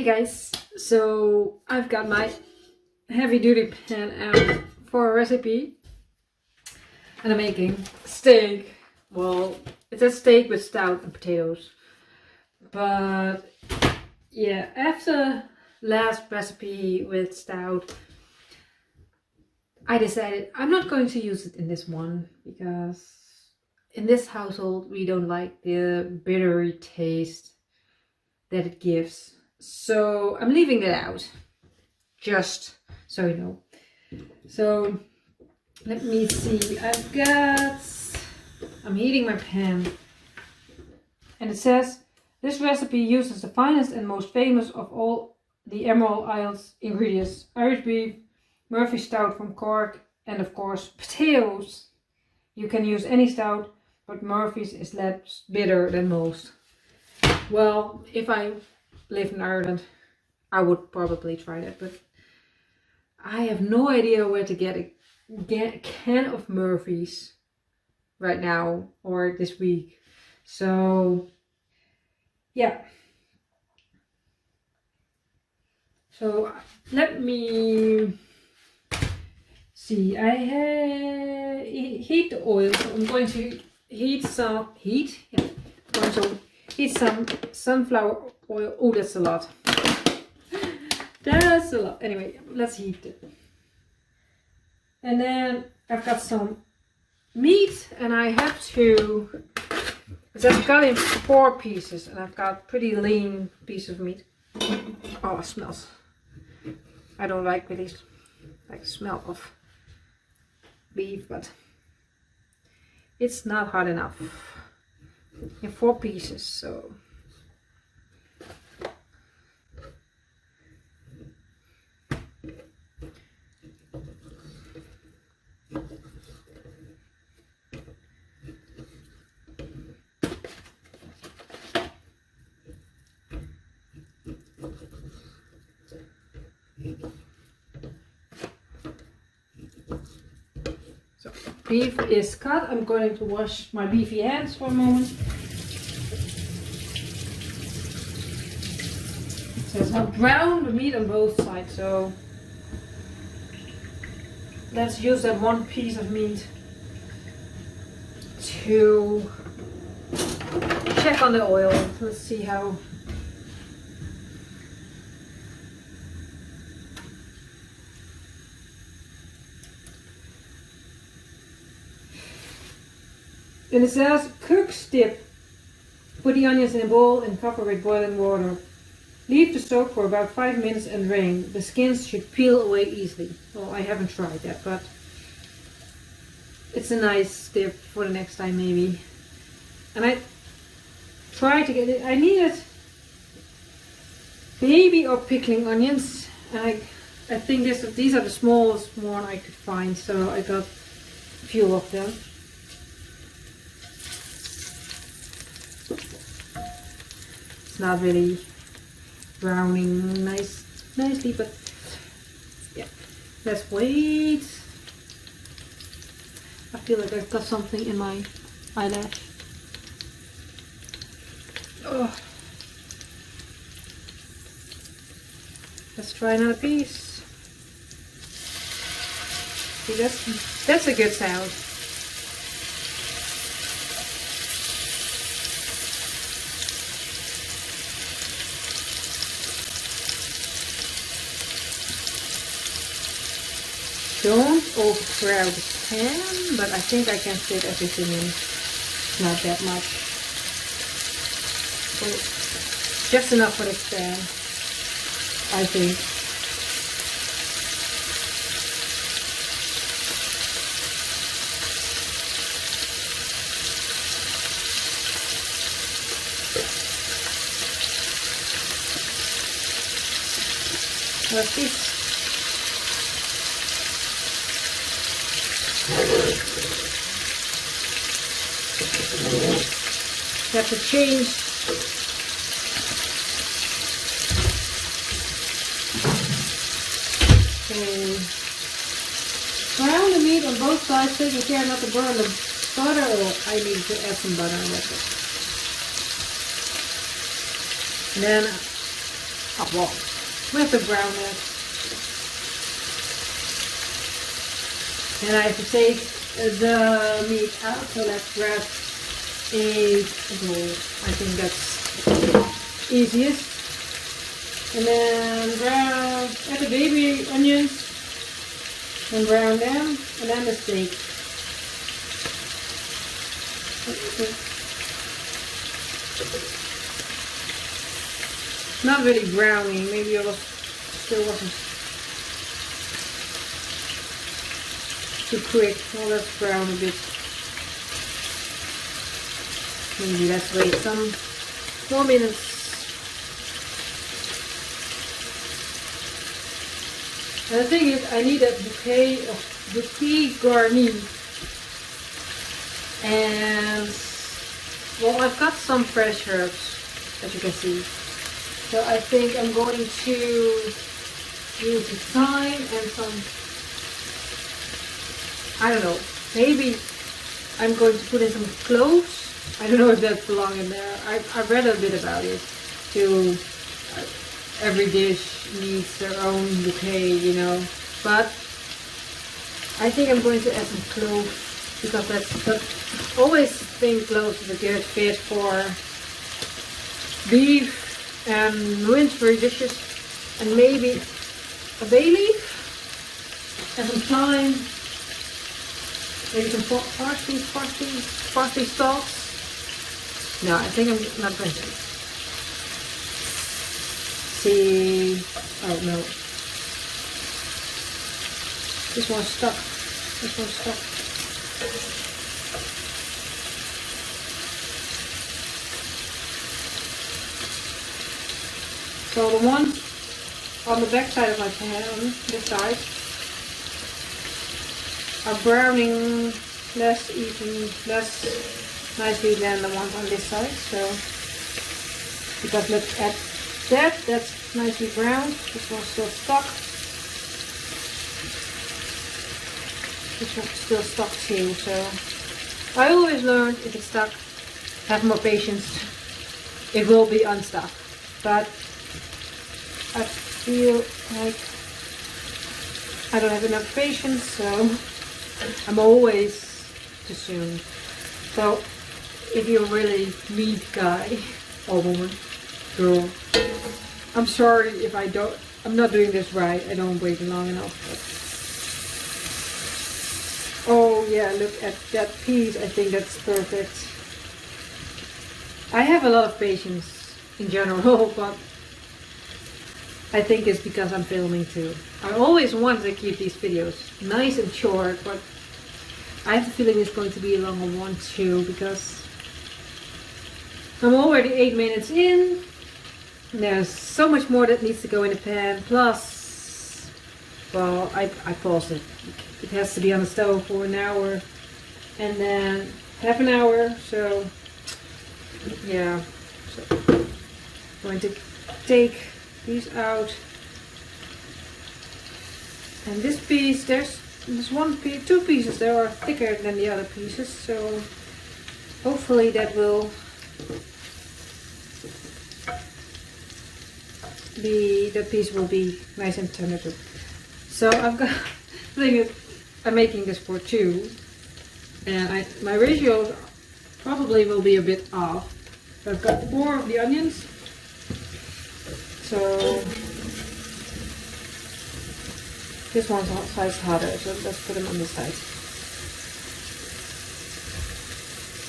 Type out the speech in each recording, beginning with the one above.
guys, so I've got my heavy duty pan out for a recipe and I'm making steak. Well, it's a steak with stout and potatoes, but yeah, after last recipe with stout I decided I'm not going to use it in this one because in this household we don't like the bittery taste that it gives. So I'm leaving it out, just so you know. So let me see, I'm heating my pan and it says this recipe uses the finest and most famous of all the Emerald Isles ingredients: Irish beef, Murphy stout from Cork, and of course potatoes. You can use any stout, but Murphy's is less bitter than most. Well, if I lived in Ireland, I would probably try that, but I have no idea where to get a can of Murphy's right now or this week. So yeah. So let me see. I heat the oil. So I'm going to heat some sunflower oil. Oh, that's a lot. That's a lot. Anyway, let's heat it. And then I've got some meat, and I have to. I've got in 4 pieces, and I've got pretty lean piece of meat. Oh, it smells. I don't like really like the smell of beef, but it's not hot enough. In 4 pieces, so. So beef is cut. I'm going to wash my beefy hands for a moment. It says now brown the meat on both sides, so let's use that 1 piece of meat to check on the oil. Let's see how. And it says cook dip. Put the onions in a bowl and cover with boiling water. Leave to soak for about 5 minutes and drain. The skins should peel away easily. Well, I haven't tried that, but it's a nice tip for the next time maybe. And I try to get it. I needed baby or pickling onions, and I think these are the smallest one I could find, so I got a few of them. It's not really browning nicely, but yeah, let's wait. I feel like I've got something in my eyelash. Oh. Let's try another piece. See, that's a good sound. Don't overcrowd the pan, but I think I can fit everything in. Not that much. So just enough for this pan, I think. What's this? You have to change brown the meat on both sides, taking care not to burn the butter, or I need to add some butter with it. And then Oh, well, we have to brown it. And I have to take the meat out, so let's grab a bowl. I think that's easiest. And then add the baby onions and brown them, and then the steak. Not really browning, maybe it still wasn't too quick. Well, let's brown a bit. Maybe let's wait some 4 minutes. And the thing is, I need a bouquet garni. And, well, I've got some fresh herbs, as you can see. So I think I'm going to use the thyme and some, I don't know, maybe I'm going to put in some cloves. I don't know if that belongs in there. I read a bit about it. Every dish needs their own bouquet, you know. But I think I'm going to add some cloves because that's always think cloves is a good fit for beef and winter dishes, and maybe a bay leaf and some thyme, maybe some parsley stalks. No, I think I'm not going to. See, oh no, this one's stuck. This one's stuck. So the one on the back side of my pan, this side, are browning less nicely than the ones on this side. So, because look at that, that's nicely browned. This one's still stuck. This one's still stuck too. So, I always learned if it's stuck, have more patience. It will be unstuck. But I feel like I don't have enough patience, so I'm always too soon. So if you're really meat guy or woman, girl, I'm sorry if I'm not doing this right. I don't wait long enough. But oh yeah, look at that piece. I think that's perfect. I have a lot of patience in general, but I think it's because I'm filming too. I always wanted to keep these videos nice and short, but I have a feeling it's going to be a longer one too, because I'm already 8 minutes in. There's so much more that needs to go in the pan. Plus, well, I paused it. It has to be on the stove for an hour and then half an hour. So yeah, so I'm going to take these out. And this piece, there's two pieces that are thicker than the other pieces, so hopefully that piece will be nice and tender too. So I've got, the thing is, I'm making this for two, and my ratio probably will be a bit off. So I've got 4 of the onions. So this one's size hotter, so let's put them on this side.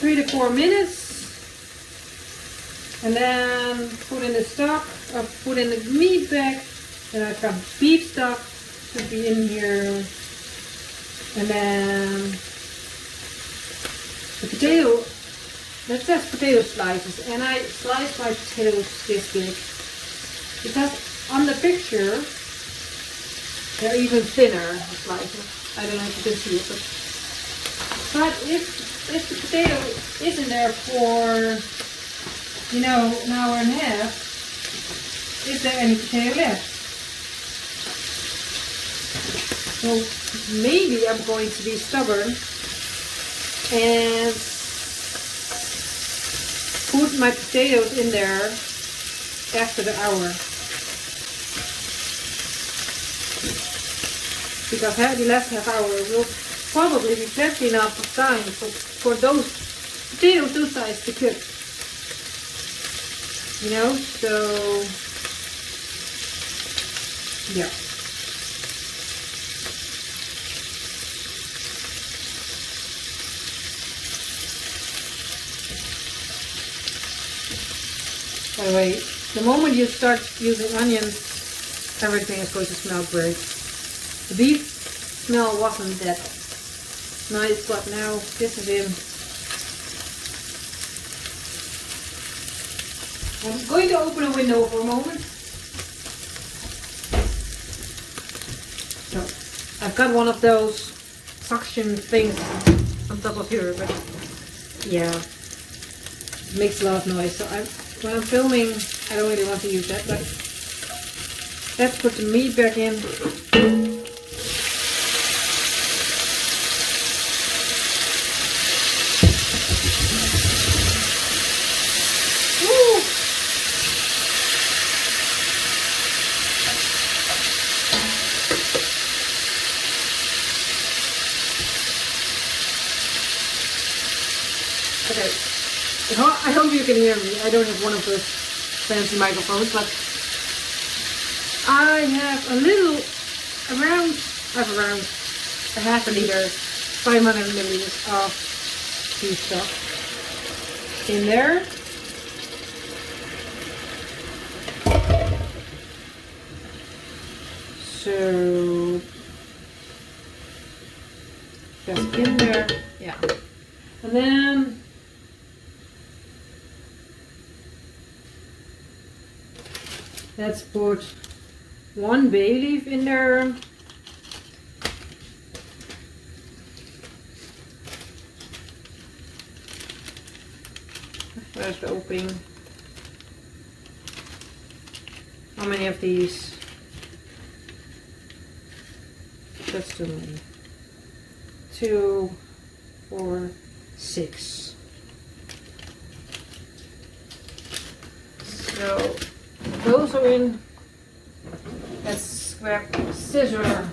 3 to 4 minutes, and then put in the stock. Put in the meat back, and I've got beef stock should be in here, and then the potato. That says potato slices, and I slice my potatoes this big because on the picture they're even thinner, the slices. I don't know if you can see it, but if the potato isn't there for, you know, an hour and a half, is there any potato left? So maybe I'm going to be stubborn and put my potatoes in there after the hour. because the last half hour will probably be plenty enough of time for those potatoes this size to cook. You know, so yeah. By the way, the moment you start using onions, everything is going to smell great. The beef smell wasn't that nice, but now this is in. I'm going to open a window for a moment. So, I've got one of those suction things on top of here, but yeah, it makes a lot of noise. So when I'm filming, I don't really want to use that, but let's put the meat back in. Woo! Okay. I hope you can hear me. I don't have one of those fancy microphones, but I have around a half a liter, 500 milliliters of beef stock in there. So just in there, yeah, and then let's put 1 bay leaf in there. Where's the opening? How many of these? That's too many. 2, 4, 6. So those are in. Let's grab a scissor.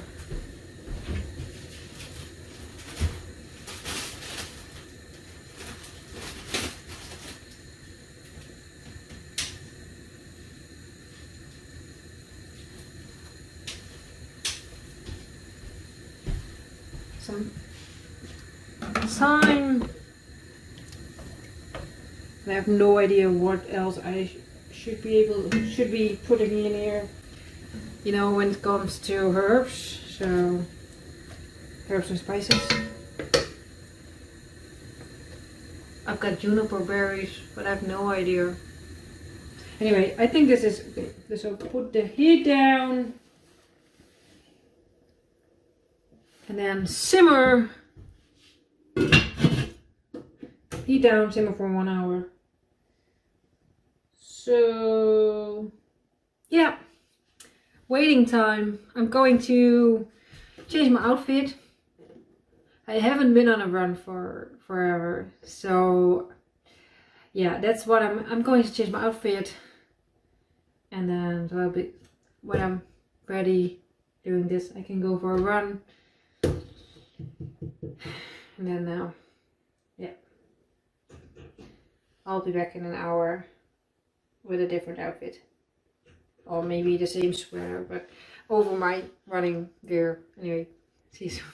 Some thyme. I have no idea what else I should be putting in here. You know, when it comes to herbs, so herbs and spices. I've got juniper berries, but I have no idea. Anyway, I think this is okay. So put the heat down and then simmer. Heat down, simmer for 1 hour. So yeah. Waiting time. I'm going to change my outfit. I haven't been on a run for forever, so yeah, that's what I'm going to change my outfit, and then so when I'm ready doing this, I can go for a run, and then yeah, I'll be back in an hour with a different outfit. Or maybe the same sweater, but over my running gear. Anyway, see you soon.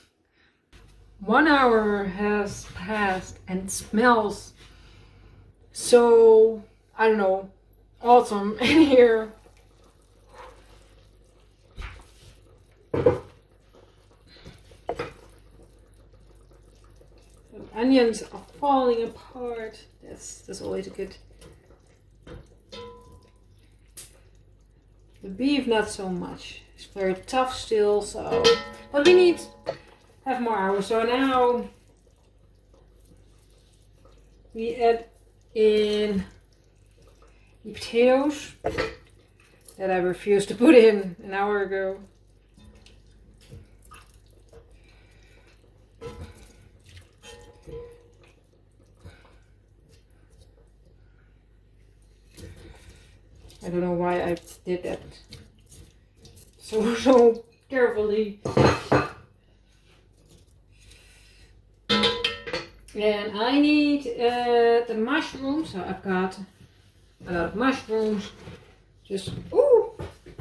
1 hour has passed and it smells so, I don't know, awesome in here. The onions are falling apart. That's always good. The beef not so much. It's very tough still, so but we need half more hours. So now we add in the potatoes that I refused to put in an hour ago. I don't know why I did that so carefully. And I need the mushrooms. So I've got a lot of mushrooms. Just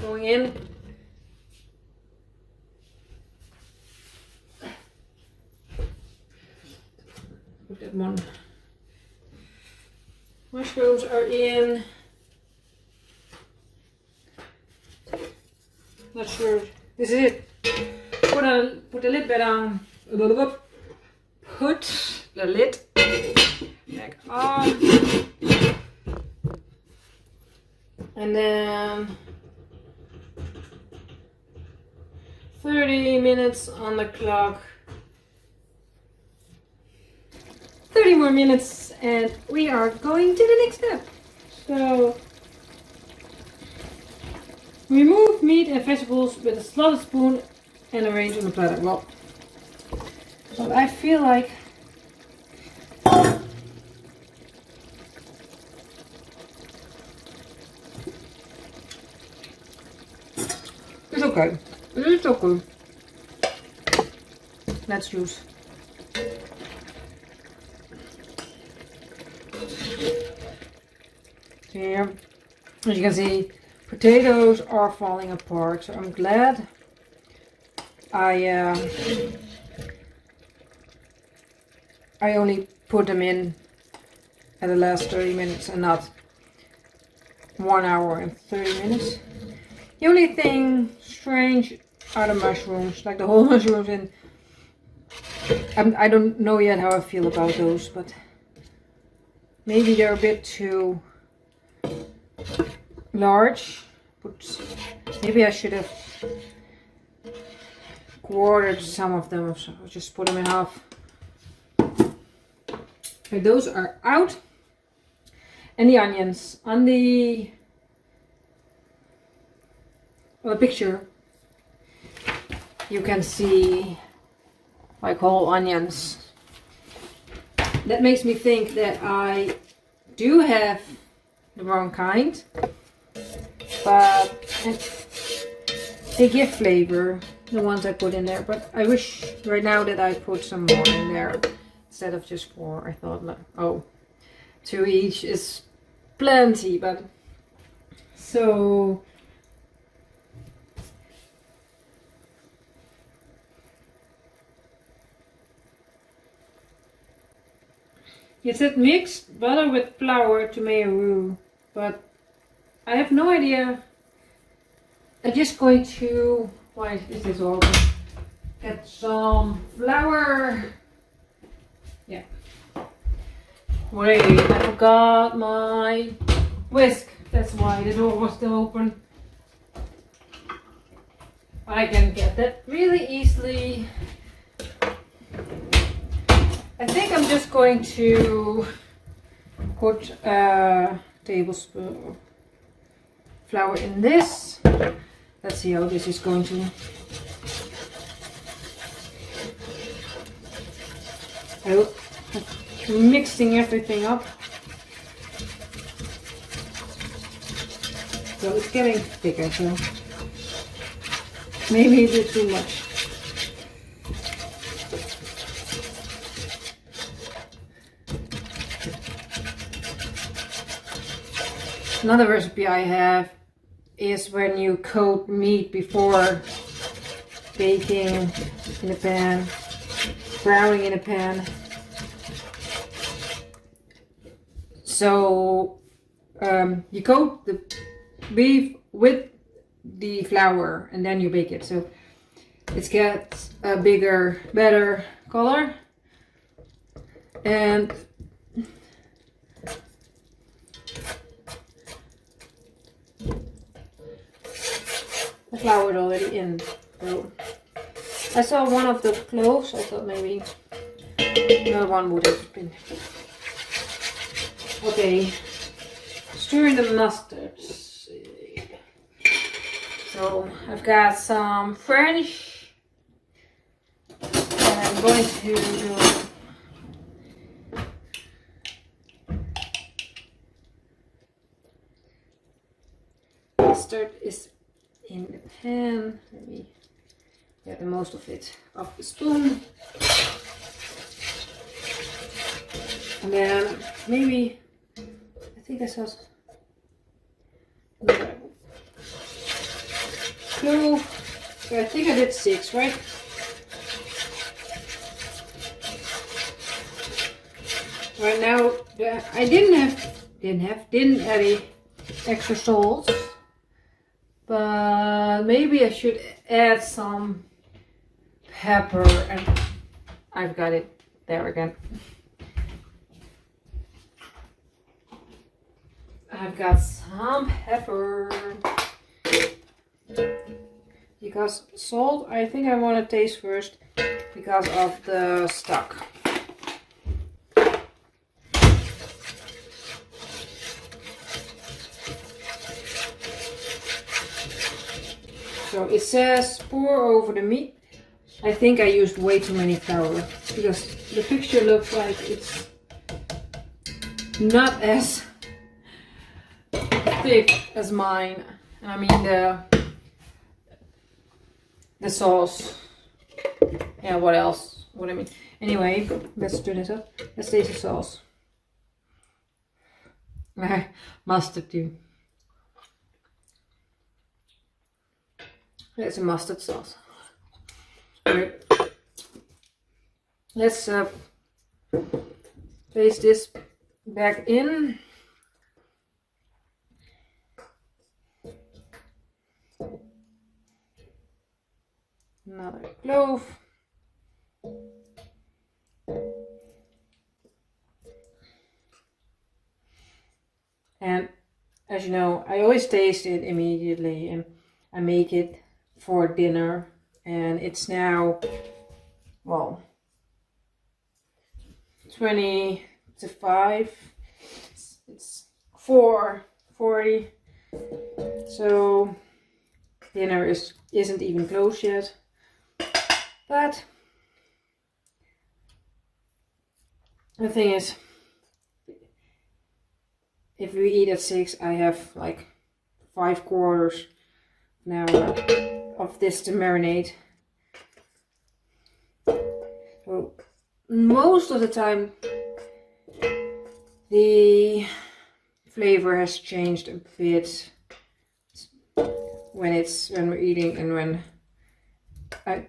going in. Put that one. Mushrooms are in. Not sure. This is it. Put a lid back on. Put the lid back on. And then 30 minutes on the clock. 30 more minutes and we are going to the next step. So remove meat and vegetables with a slotted spoon and arrange on the platter. Well, so I feel like it's okay. It's okay. Let's use. Here, as you can see, potatoes are falling apart, so I'm glad I only put them in at the last 30 minutes and not 1 hour and 30 minutes. The only thing strange are the mushrooms, like the whole mushrooms, and I don't know yet how I feel about those, but maybe they're a bit too large. But maybe I should have quartered some of them, so I'll just put them in half. Okay, those are out. And the onions on the picture, you can see like whole onions. That makes me think that I do have the wrong kind, but they give flavor, the ones I put in there. But I wish right now that I put some more in there instead of just 4. I thought, like, oh, 2 each is plenty, but so it said mixed butter with flour to make a roux, but I have no idea. I'm just going to, why is this open? Get some flour. Yeah. Wait, I forgot my whisk. That's why the door was still open. I can get that really easily. I think I'm just going to put a tablespoon of flour in this. Let's see how this is going to. I'm mixing everything up. So it's getting thicker, so maybe a bit too much. Another recipe I have is when you coat meat before baking in a pan, browning in a pan. So you coat the beef with the flour and then you bake it. So it gets a bigger, better color. And the flour is already in. So I saw one of the cloves. I thought maybe another one would have been. Okay, stir in the mustard. So I've got some French, and I'm going to do mustard is in the pan. Let me get the most of it off the spoon. And then maybe, I think I saw another clove. So I think I did 6, right? Right now, I didn't add any extra salt, but maybe I should add some pepper, and I've got it there again. I've got some pepper because salt I think I want to taste first because of the stock. So it says pour over the meat. I think I used way too many flour because the picture looks like it's not as thick as mine. I mean the sauce. Yeah, what else? What I mean. Anyway, let's turn this up. Let's taste the sauce. Mustard too. That's a mustard sauce. Alright. Let's place this back in. Another clove. And as you know, I always taste it immediately, and I make it for dinner, and it's now, well, 20 to 5. It's 4:40, so dinner isn't even closed yet. But the thing is, if we eat at 6, I have like 5/4 an hour of this to marinate. So most of the time the flavor has changed a bit when we're eating and when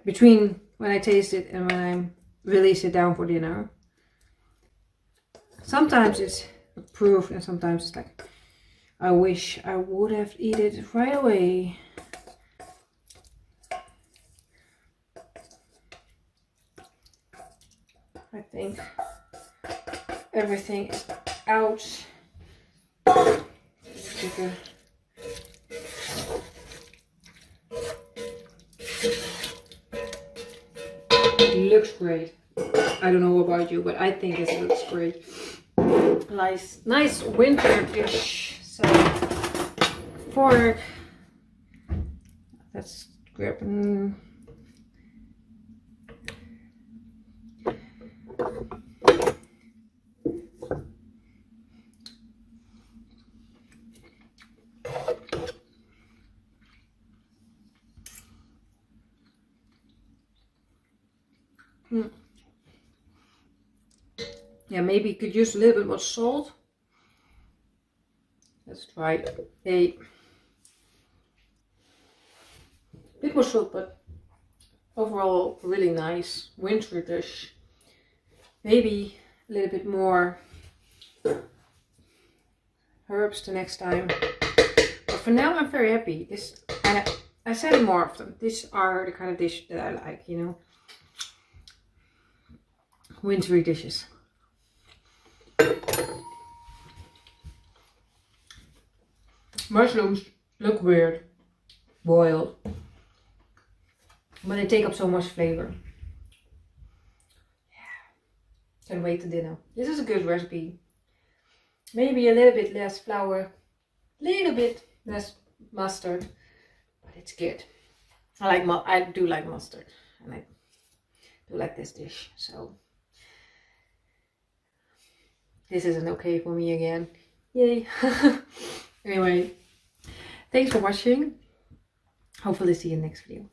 between when I taste it and when I release it down for dinner. Sometimes it's approved and sometimes it's like, I wish I would have eaten it right away. I think everything is out. It looks great. I don't know about you, but I think it looks great. Nice winter dish. So fork. Let's grab. Yeah, maybe you could use a little bit more salt. Let's try a bit more salt, but overall really nice winter dish. Maybe a little bit more herbs the next time. But for now I'm very happy. This, and I said it more often, these are the kind of dish that I like, you know. Wintry dishes. Mushrooms look weird boiled, but they take up so much flavor. Yeah. Can't wait to dinner. This is a good recipe. Maybe a little bit less flour, a little bit less mustard, but it's good. I do like mustard, and I do like this dish. So this isn't okay for me again. Yay. Anyway, thanks for watching. Hopefully see you in the next video.